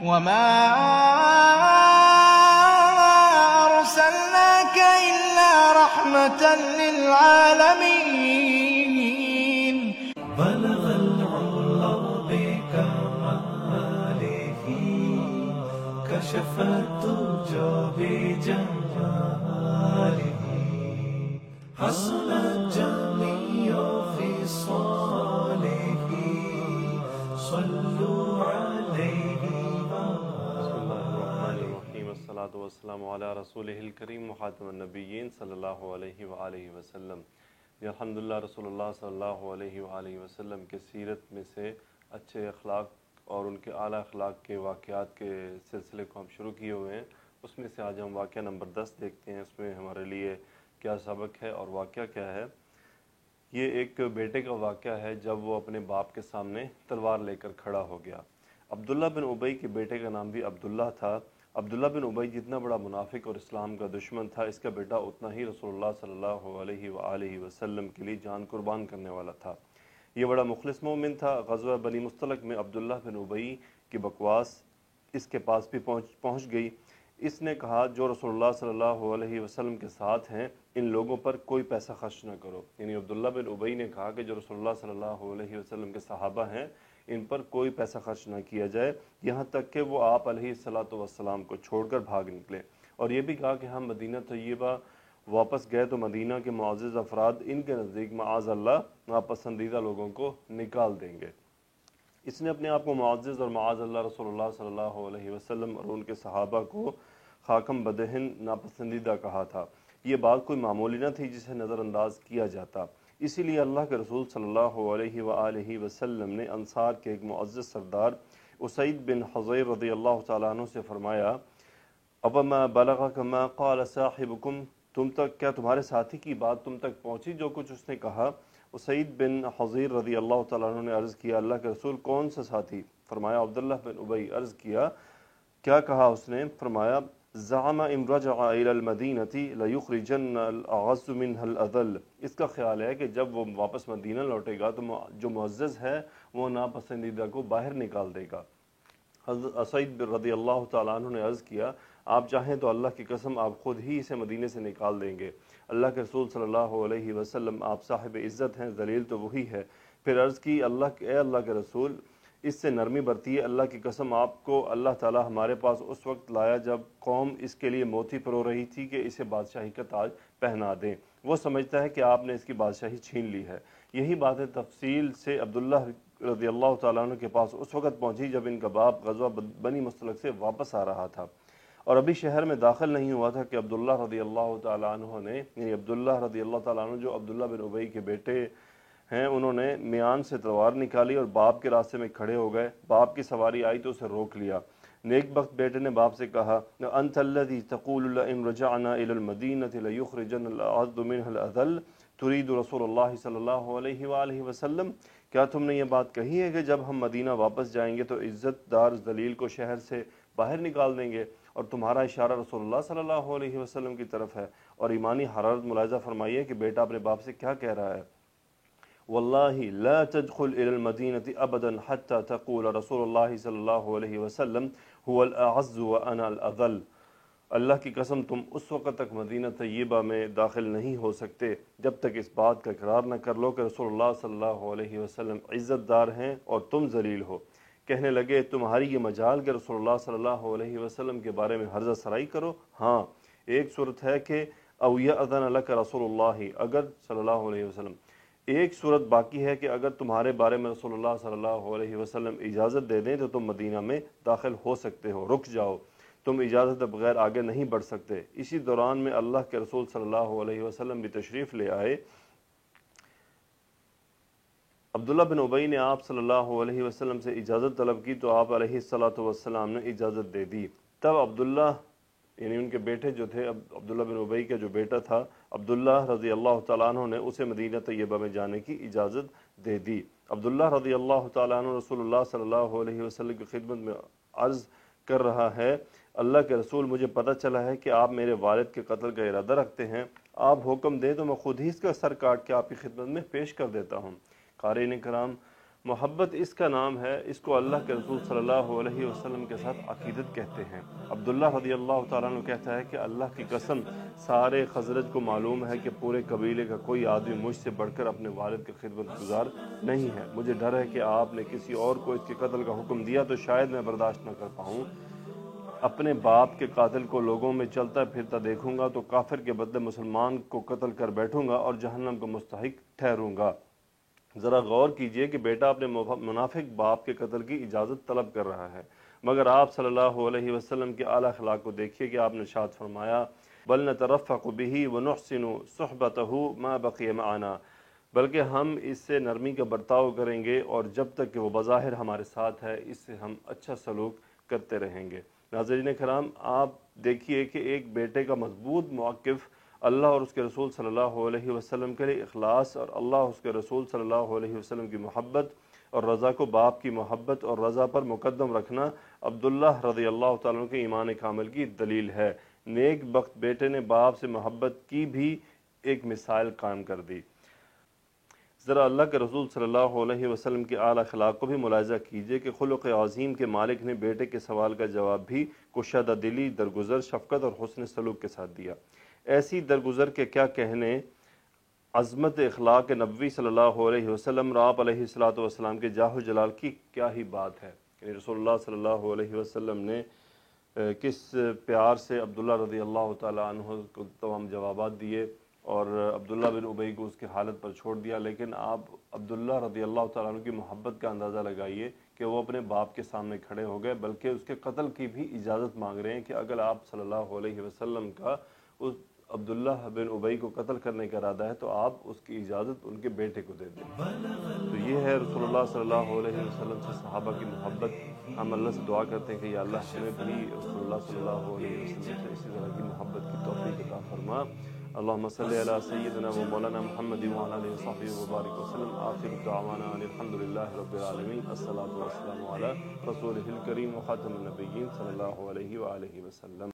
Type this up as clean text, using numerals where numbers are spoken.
وما أرسلناك إلا رحمة للعالمين. بلغ العلا بكماله كشف الدجى بجماله حسن الجميع في صالح صلوا عليه. بسم اللہ الرحمن الرحیم، الصلاۃ والسلام علی رسولہ الکریم وخاتم النبیین صلی اللہ علیہ وآلہ وسلم. الحمدللہ رسول اللہ صلی اللہ علیہ وآلہ وسلم کے سیرت میں سے اچھے اخلاق اور ان کے اعلیٰ اخلاق کے واقعات کے سلسلے کو ہم شروع کیے ہوئے ہیں. اس میں سے آج ہم واقعہ نمبر 10 دیکھتے ہیں. اس میں ہمارے لیے کیا سبق ہے اور واقعہ کیا ہے. یہ ایک بیٹے کا واقعہ ہے جب وہ اپنے باپ کے سامنے تلوار لے کر کھڑا ہو گیا. عبداللہ بن ابی کے بیٹے کا نام بھی عبداللہ تھا. عبداللہ بن ابی جتنا بڑا منافق اور اسلام کا دشمن تھا، اس کا بیٹا اتنا ہی رسول اللہ صلی اللہ علیہ وآلہ وسلم کے لیے جان قربان کرنے والا تھا. یہ بڑا مخلص مومن تھا. غزوہ بنی مصطلق میں عبداللہ بن ابی کی بکواس اس کے پاس بھی پہنچ گئی. اس نے کہا جو رسول اللہ صلی اللہ علیہ وسلم کے ساتھ ہیں ان لوگوں پر کوئی پیسہ خرچ نہ کرو. یعنی عبداللہ بن ابی نے کہا کہ جو رسول اللہ صلی اللہ علیہ وسلم کے صحابہ ہیں ان پر کوئی پیسہ خرچ نہ کیا جائے، یہاں تک کہ وہ آپ علیہ السلام کو چھوڑ کر بھاگ نکلے. اور یہ بھی کہا کہ ہم مدینہ طیبہ واپس گئے تو مدینہ کے معزز افراد ان کے نزدیک معاذ اللہ ناپسندیدہ لوگوں کو نکال دیں گے. اس نے اپنے آپ کو معزز اور معاذ اللہ رسول اللہ صلی اللہ علیہ وسلم اور ان کے صحابہ کو خاکم بدہن ناپسندیدہ کہا تھا. یہ بات کوئی معمولی نہ تھی جسے نظر انداز کیا جاتا. اسی لیے اللہ کے رسول صلی اللہ علیہ وآلہ وسلم نے انصار کے ایک معزز سردار اسید بن حضیر رضی اللہ تعالیٰ عنہ سے فرمایا اوما بلغک ما قال صاحبکم، تم تک کیا تمہارے ساتھی کی بات تم تک پہنچی جو کچھ اس نے کہا؟ اسید بن حضیر رضی اللہ تعالیٰ عنہ نے عرض کیا اللہ کے رسول کون سا ساتھی؟ فرمایا عبداللہ بن ابی. عرض کیا کیا کہا اس نے؟ فرمایا زعم ان رجع الى المدینۃ لیخرجن الاعز منها الاذل. اس کا خیال ہے کہ جب وہ واپس مدینہ لوٹے گا تو جو معزز ہے وہ ناپسندیدہ کو باہر نکال دے گا. حضرت اسید رضی اللہ تعالیٰ عنہ نے عرض کیا آپ چاہیں تو اللہ کی قسم آپ خود ہی اسے مدینے سے نکال دیں گے. اللہ کے رسول صلی اللہ علیہ وسلم آپ صاحب عزت ہیں، ذلیل تو وہی ہے. پھر عرض کی اے اللہ کے رسول اس سے نرمی برتی ہے، اللہ کی قسم آپ کو اللہ تعالی ہمارے پاس اس وقت لایا جب قوم اس کے لیے موتی پرو رہی تھی کہ اسے بادشاہی کا تاج پہنا دیں. وہ سمجھتا ہے کہ آپ نے اس کی بادشاہی چھین لی ہے. یہی باتیں تفصیل سے عبداللہ رضی اللہ تعالیٰ عنہ کے پاس اس وقت پہنچی جب ان کا باپ غزوہ بنی مصطلق سے واپس آ رہا تھا اور ابھی شہر میں داخل نہیں ہوا تھا کہ عبداللہ رضی اللہ تعالیٰ عنہ نے، یعنی عبداللہ رضی اللہ تعالیٰ عنہ جو عبداللہ بن ابی کے بیٹے ہیں، انہوں نے میان سے تلوار نکالی اور باپ کے راستے میں کھڑے ہو گئے. باپ کی سواری آئی تو اسے روک لیا. نیک بخت بیٹے نے باپ سے کہا انت الذی تقول لئن رجعنا الى المدینۃ لیخرجن الاعز منها الاذل ترید رسول اللہ صلی اللہ علیہ وآلہ وسلم، کیا تم نے یہ بات کہی ہے کہ جب ہم مدینہ واپس جائیں گے تو عزت دار ذلیل کو شہر سے باہر نکال دیں گے؟ اور تمہارا اشارہ رسول اللہ صلی اللہ علیہ وسلم کی طرف ہے. اور ایمانی حرارت ملاحظہ فرمائیے کہ بیٹا اپنے باپ سے کیا کہہ رہا ہے. واللہ لا تدخل الى المدینۃ ابدا حتی تقول رسول اللہ صلی اللہ علیہ وسلم هو الاعز وانا الاذل. اللہ کی قسم تم اس وقت تک مدینہ طیبہ میں داخل نہیں ہو سکتے جب تک اس بات کا اقرار نہ کر لو کہ رسول اللہ صلی اللہ علیہ وسلم عزت دار ہیں اور تم ذلیل ہو. کہنے لگے تمہاری یہ مجال کہ رسول اللہ صلی اللہ علیہ وسلم کے بارے میں ہرزہ سرائی کرو؟ ہاں، ایک صورت ہے کہ او یأذن لک رسول اللہ، اگر صلی اللہ علیہ وسلم، ایک صورت باقی ہے کہ اگر تمہارے بارے میں رسول اللہ صلی اللہ علیہ وسلم اجازت دے دیں تو تم مدینہ میں داخل ہو سکتے ہو. رک جاؤ، تم اجازت بغیر آگے نہیں بڑھ سکتے. اسی دوران میں اللہ کے رسول صلی اللہ علیہ وسلم بھی تشریف لے آئے. عبداللہ بن ابی نے آپ صلی اللہ علیہ وسلم سے اجازت طلب کی تو آپ علیہ السلام نے اجازت دے دی. تب عبداللہ یعنی ان کے بیٹے جو تھے، عبداللہ بن ابی کا جو بیٹا تھا عبداللہ رضی اللہ تعالیٰ عنہ نے اسے مدینہ طیبہ میں جانے کی اجازت دے دی. عبداللہ رضی اللہ تعالیٰ عنہ رسول اللہ صلی اللہ علیہ وسلم کی خدمت میں عرض کر رہا ہے اللہ کے رسول مجھے پتہ چلا ہے کہ آپ میرے والد کے قتل کا ارادہ رکھتے ہیں. آپ حکم دیں تو میں خود ہی اس کا سر کاٹ کے آپ کی خدمت میں پیش کر دیتا ہوں. قارئین کرام، محبت اس کا نام ہے، اس کو اللہ کے رسول صلی اللہ علیہ وسلم کے ساتھ عقیدت کہتے ہیں۔ عبداللہ رضی اللہ تعالیٰ عنہ کہتا ہے کہ اللہ کی قسم سارے خزرج کو معلوم ہے کہ پورے قبیلے کا کوئی آدمی مجھ سے بڑھ کر اپنے والد کا خدمت گزار نہیں ہے۔ مجھے ڈر ہے کہ آپ نے کسی اور کو اس کے قتل کا حکم دیا تو شاید میں برداشت نہ کر پاؤں۔ اپنے باپ کے قاتل کو لوگوں میں چلتا پھرتا دیکھوں گا تو کافر کے بدلے مسلمان کو قتل کر بیٹھوں گا اور جہنم کو مستحق ٹھہروں گا۔ ذرا غور کیجئے کہ بیٹا اپنے منافق باپ کے قتل کی اجازت طلب کر رہا ہے، مگر آپ صلی اللہ علیہ وسلم کے اعلیٰ اخلاق کو دیکھیے کہ آپ نے ارشاد فرمایا بل نترفق به ونحسن صحبته ما بقي معنا، بلکہ ہم اس سے نرمی کا برتاؤ کریں گے اور جب تک کہ وہ بظاہر ہمارے ساتھ ہے اس سے ہم اچھا سلوک کرتے رہیں گے۔ ناظرین کرام، آپ دیکھیے کہ ایک بیٹے کا مضبوط موقف اللہ اور اس کے رسول صلی اللہ علیہ وسلم کے لیے اخلاص اور اللہ اور اس کے رسول صلی اللہ علیہ وسلم کی محبت اور رضا کو باپ کی محبت اور رضا پر مقدم رکھنا عبداللہ رضی اللہ تعالیٰ کے ایمان کامل کی دلیل ہے۔ نیک بخت بیٹے نے باپ سے محبت کی بھی ایک مثال قائم کر دی۔ ذرا اللہ کے رسول صلی اللہ علیہ وسلم کے اعلیٰ اخلاق کو بھی ملاحظہ کیجئے کہ خلق عظیم کے مالک نے بیٹے کے سوال کا جواب بھی کشادہ دلی، درگزر، شفقت اور حسن سلوک کے ساتھ دیا۔ ایسی درگزر کے کیا کہنے، عظمت اخلاق نبوی صلی اللہ علیہ وسلم، آپ علیہ السلام کے جاہ و جلال کی کیا ہی بات ہے۔ یعنی رسول اللہ صلی اللہ علیہ وسلم نے کس پیار سے عبداللہ رضی اللہ تعالیٰ عنہ کو تمام جوابات دیے اور عبداللہ بن ابی کو اس کی حالت پر چھوڑ دیا، لیکن آپ عبداللہ رضی اللہ تعالیٰ عنہ کی محبت کا اندازہ لگائیے کہ وہ اپنے باپ کے سامنے کھڑے ہو گئے، بلکہ اس کے قتل کی بھی اجازت مانگ رہے ہیں کہ اگر آپ صلی اللہ علیہ وسلم کا اس عبداللہ بن ابی کو قتل کرنے کا ارادہ ہے تو آپ اس کی اجازت ان کے بیٹے کو دے دیں۔ تو یہ ہے رسول اللہ صلی اللہ علیہ وسلم سے صحابہ کی محبت۔ ہم اللہ سے دعا کرتے ہیں کہ یا اللہ ہمیں بھی رسول اللہ صلی اللہ علیہ وسلم سے اسی طرح کی محبت کی توفیق عطا فرما۔ اللہم صلی علی سیدنا و مولانا محمد وعلی آلہ وصحبہ وبارک وسلم۔ آخر دعوانا ان الحمدللہ رب العالمین، الصلاۃ والسلام علی رسولہ الکریم وخاتم النبیین صلی اللہ علیہ وآلہ وسلم۔